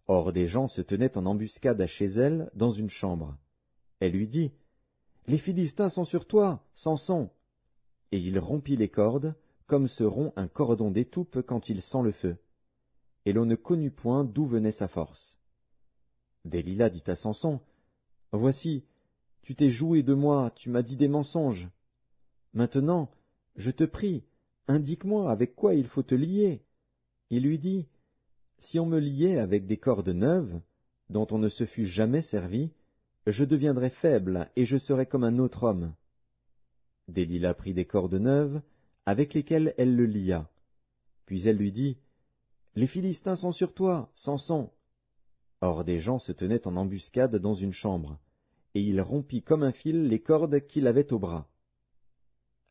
Or des gens se tenaient en embuscade chez elle dans une chambre. Elle lui dit, « Les Philistins sont sur toi, Samson !» Et il rompit les cordes, comme se rompt un cordon d'étoupe quand il sent le feu. Et l'on ne connut point d'où venait sa force. Délila dit à Samson, « Voici, tu t'es joué de moi, tu m'as dit des mensonges. Maintenant, je te prie, indique-moi avec quoi il faut te lier. » Il lui dit, « Si on me liait avec des cordes neuves, dont on ne se fût jamais servi, je deviendrais faible et je serais comme un autre homme. » Délila prit des cordes neuves, avec lesquelles elle le lia. Puis elle lui dit, « Les Philistins sont sur toi, Samson !» Or des gens se tenaient en embuscade dans une chambre, et il rompit comme un fil les cordes qu'il avait au bras.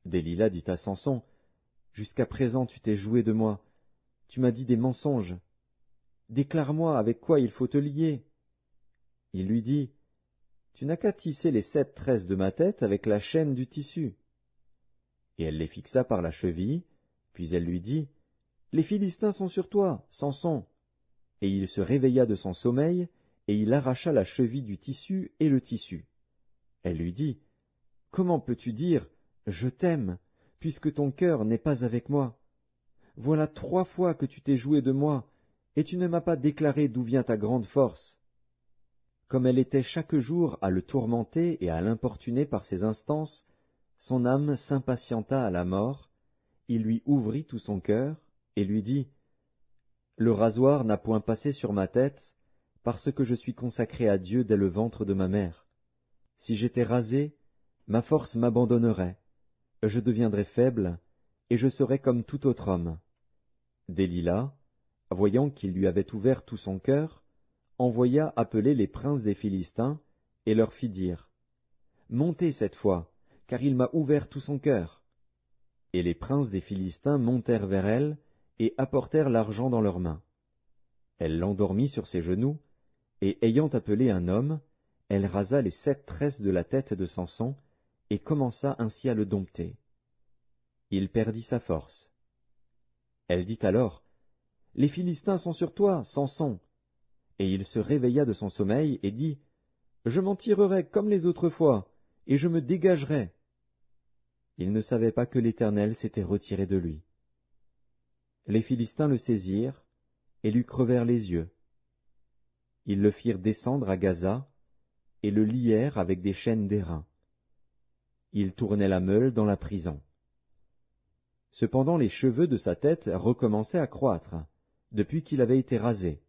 Délila dit à Samson, « Jusqu'à présent tu t'es joué de moi, tu m'as dit des mensonges. Déclare-moi avec quoi il faut te lier. » Il lui dit, « Tu n'as qu'à tisser les 7 tresses de ma tête avec la chaîne du tissu. » Et elle les fixa par la cheville, puis elle lui dit, « Les Philistins sont sur toi, Samson !» Et il se réveilla de son sommeil, et il arracha la cheville du tissu et le tissu. Elle lui dit, « Comment peux-tu dire, je t'aime, puisque ton cœur n'est pas avec moi? Voilà 3 fois que tu t'es joué de moi, et tu ne m'as pas déclaré d'où vient ta grande force. » Comme elle était chaque jour à le tourmenter et à l'importuner par ses instances, son âme s'impatienta à la mort, il lui ouvrit tout son cœur, et lui dit, « Le rasoir n'a point passé sur ma tête, parce que je suis consacré à Dieu dès le ventre de ma mère. Si j'étais rasé, ma force m'abandonnerait, je deviendrais faible, et je serais comme tout autre homme. » Délila, voyant qu'il lui avait ouvert tout son cœur, envoya appeler les princes des Philistins, et leur fit dire, « Montez cette fois, car il m'a ouvert tout son cœur. » Et les princes des Philistins montèrent vers elle, et apportèrent l'argent dans leurs mains. Elle l'endormit sur ses genoux, et ayant appelé un homme, elle rasa les 7 tresses de la tête de Samson, et commença ainsi à le dompter. Il perdit sa force. Elle dit alors, « Les Philistins sont sur toi, Samson !» Et il se réveilla de son sommeil, et dit, « Je m'en tirerai comme les autres fois, et je me dégagerai. » Il ne savait pas que l'Éternel s'était retiré de lui. Les Philistins le saisirent, et lui crevèrent les yeux. Ils le firent descendre à Gaza, et le lièrent avec des chaînes d'airain. Il tournait la meule dans la prison. Cependant les cheveux de sa tête recommençaient à croître, depuis qu'il avait été rasé.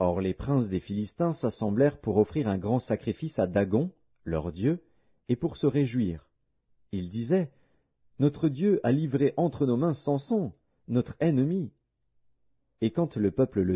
Or les princes des Philistins s'assemblèrent pour offrir un grand sacrifice à Dagon, leur dieu, et pour se réjouir. Ils disaient, « Notre Dieu a livré entre nos mains Samson, notre ennemi. » Et quand le peuple le